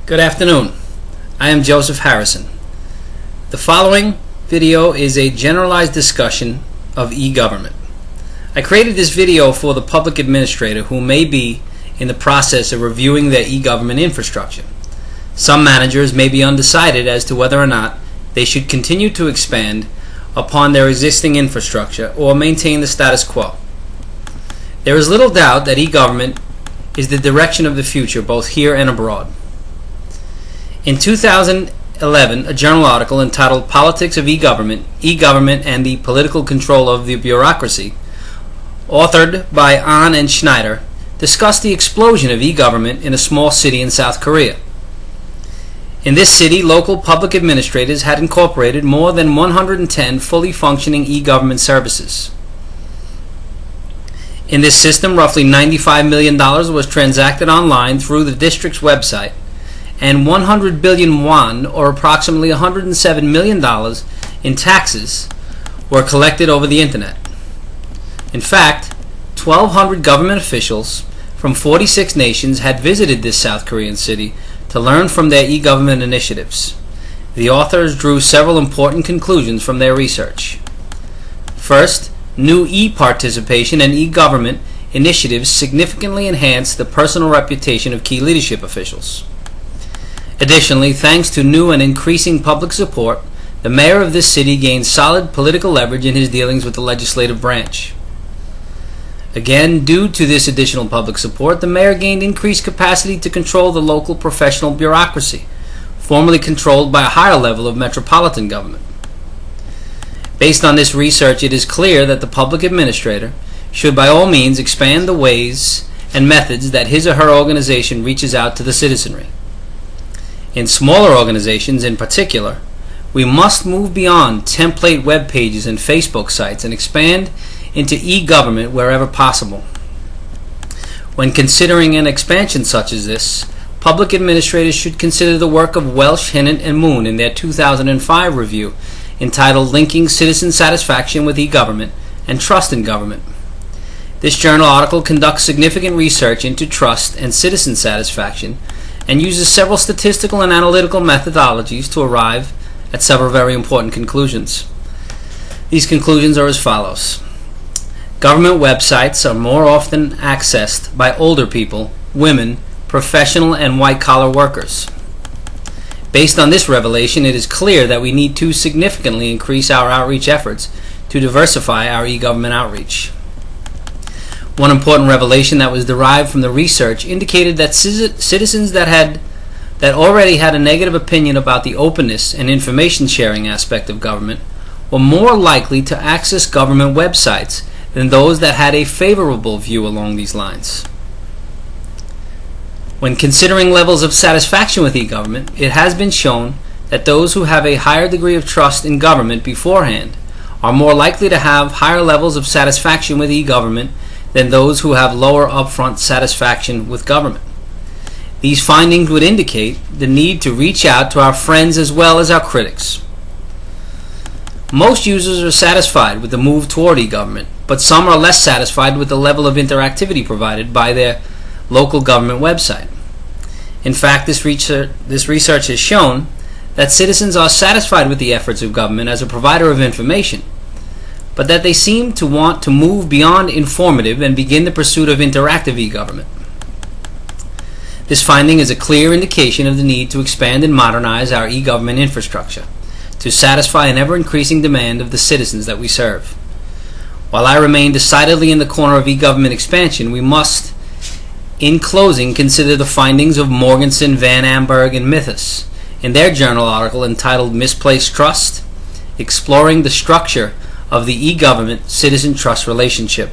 Good afternoon. I am Joseph Harrison. The following video is a generalized discussion of e-government. I created this video for the public administrator who may be in the process of reviewing their e-government infrastructure. Some managers may be undecided as to whether or not they should continue to expand upon their existing infrastructure or maintain the status quo. There is little doubt that e-government is the direction of the future both here and abroad. In 2011, a journal article entitled Politics of E-Government, E-Government and the Political Control of the Bureaucracy, authored by Ahn and Schneider, discussed the explosion of e-government in a small city in South Korea. In this city, local public administrators had incorporated more than 110 fully functioning e-government services. In this system, roughly $95 million was transacted online through the district's website, and 100 billion won, or approximately $107 million in taxes, were collected over the internet. In fact, 1,200 government officials from 46 nations had visited this South Korean city to learn from their e-government initiatives. The authors drew several important conclusions from their research. First, new e-participation and e-government initiatives significantly enhanced the personal reputation of key leadership officials. Additionally, thanks to new and increasing public support, the mayor of this city gained solid political leverage in his dealings with the legislative branch. Again, due to this additional public support, the mayor gained increased capacity to control the local professional bureaucracy, formerly controlled by a higher level of metropolitan government. Based on this research, it is clear that the public administrator should by all means expand the ways and methods that his or her organization reaches out to the citizenry. In smaller organizations in particular, we must move beyond template web pages and Facebook sites and expand into e-government wherever possible. When considering an expansion such as this, public administrators should consider the work of Welsh, Hinnant, and Moon in their 2005 review entitled Linking Citizen Satisfaction with E-Government and Trust in Government. This journal article conducts significant research into trust and citizen satisfaction and uses several statistical and analytical methodologies to arrive at several very important conclusions. These conclusions are as follows. Government websites are more often accessed by older people, women, professional and white-collar workers. Based on this revelation, it is clear that we need to significantly increase our outreach efforts to diversify our e-government outreach. One important revelation that was derived from the research indicated that citizens that already had a negative opinion about the openness and information sharing aspect of government were more likely to access government websites than those that had a favorable view along these lines. When considering levels of satisfaction with e-government, it has been shown that those who have a higher degree of trust in government beforehand are more likely to have higher levels of satisfaction with e-government than those who have lower upfront satisfaction with government. These findings would indicate the need to reach out to our friends as well as our critics. Most users are satisfied with the move toward e-government, but some are less satisfied with the level of interactivity provided by their local government website. In fact, this research has shown that citizens are satisfied with the efforts of government as a provider of information, but that they seem to want to move beyond informative and begin the pursuit of interactive e-government. This finding is a clear indication of the need to expand and modernize our e-government infrastructure to satisfy an ever-increasing demand of the citizens that we serve. While I remain decidedly in the corner of e-government expansion, we must, in closing, consider the findings of Morgenson, Van Amberg, and Mithis in their journal article entitled Misplaced Trust, Exploring the Structure of the E-Government Citizen Trust Relationship.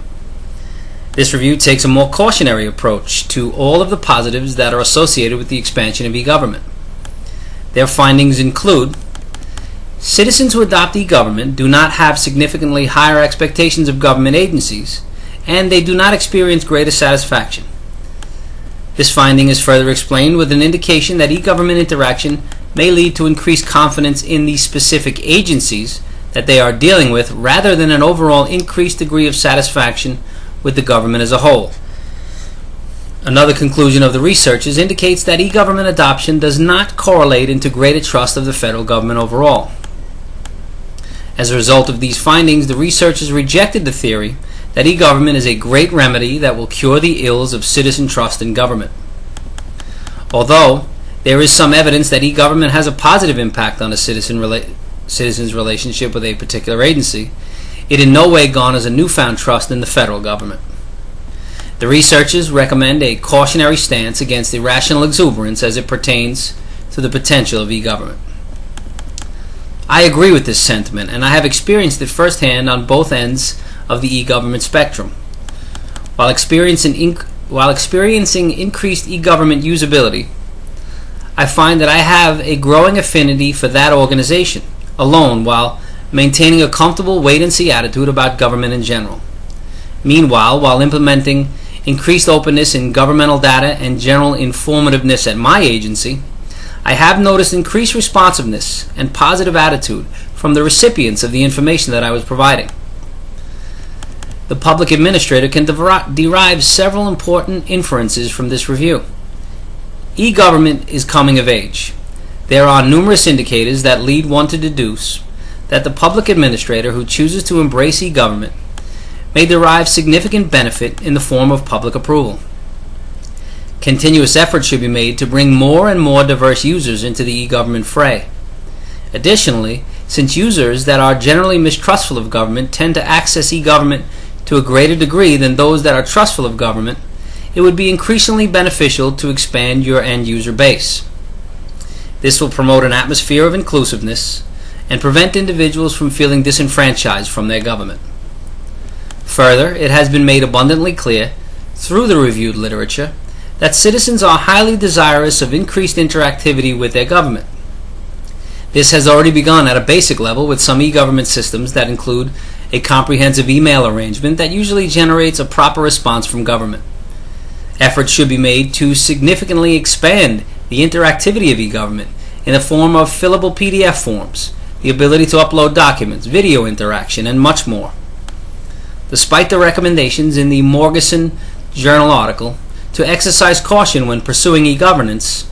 This review takes a more cautionary approach to all of the positives that are associated with the expansion of e-government. Their findings include citizens who adopt e-government do not have significantly higher expectations of government agencies, and they do not experience greater satisfaction. This finding is further explained with an indication that e-government interaction may lead to increased confidence in the specific agencies that they are dealing with rather than an overall increased degree of satisfaction with the government as a whole. Another conclusion of the researchers indicates that e-government adoption does not correlate into greater trust of the federal government overall. As a result of these findings, the researchers rejected the theory that e-government is a great remedy that will cure the ills of citizen trust in government. Although there is some evidence that e-government has a positive impact on a citizen's relationship with a particular agency, it in no way garners a newfound trust in the federal government. The researchers recommend a cautionary stance against irrational exuberance as it pertains to the potential of e-government. I agree with this sentiment, and I have experienced it firsthand on both ends of the e-government spectrum. While experiencing increased e-government usability, I find that I have a growing affinity for that organization alone while maintaining a comfortable wait-and-see attitude about government in general. Meanwhile, while implementing increased openness in governmental data and general informativeness at my agency, I have noticed increased responsiveness and positive attitude from the recipients of the information that I was providing. The public administrator can derive several important inferences from this review. E-government is coming of age. There are numerous indicators that lead one to deduce that the public administrator who chooses to embrace e-government may derive significant benefit in the form of public approval. Continuous effort should be made to bring more and more diverse users into the e-government fray. Additionally, since users that are generally mistrustful of government tend to access e-government to a greater degree than those that are trustful of government, it would be increasingly beneficial to expand your end-user base. This will promote an atmosphere of inclusiveness and prevent individuals from feeling disenfranchised from their government. Further, it has been made abundantly clear through the reviewed literature that citizens are highly desirous of increased interactivity with their government. This has already begun at a basic level with some e-government systems that include a comprehensive email arrangement that usually generates a proper response from government. Efforts should be made to significantly expand the interactivity of e-government in the form of fillable PDF forms, the ability to upload documents, video interaction, and much more. Despite the recommendations in the Morgeson Journal article to exercise caution when pursuing e-governance,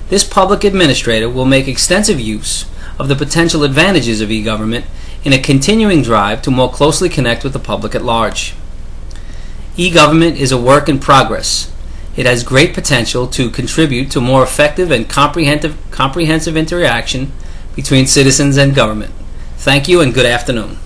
this public administrator will make extensive use of the potential advantages of e-government in a continuing drive to more closely connect with the public at large. E-government is a work in progress. It has great potential to contribute to more effective and comprehensive interaction between citizens and government. Thank you and good afternoon.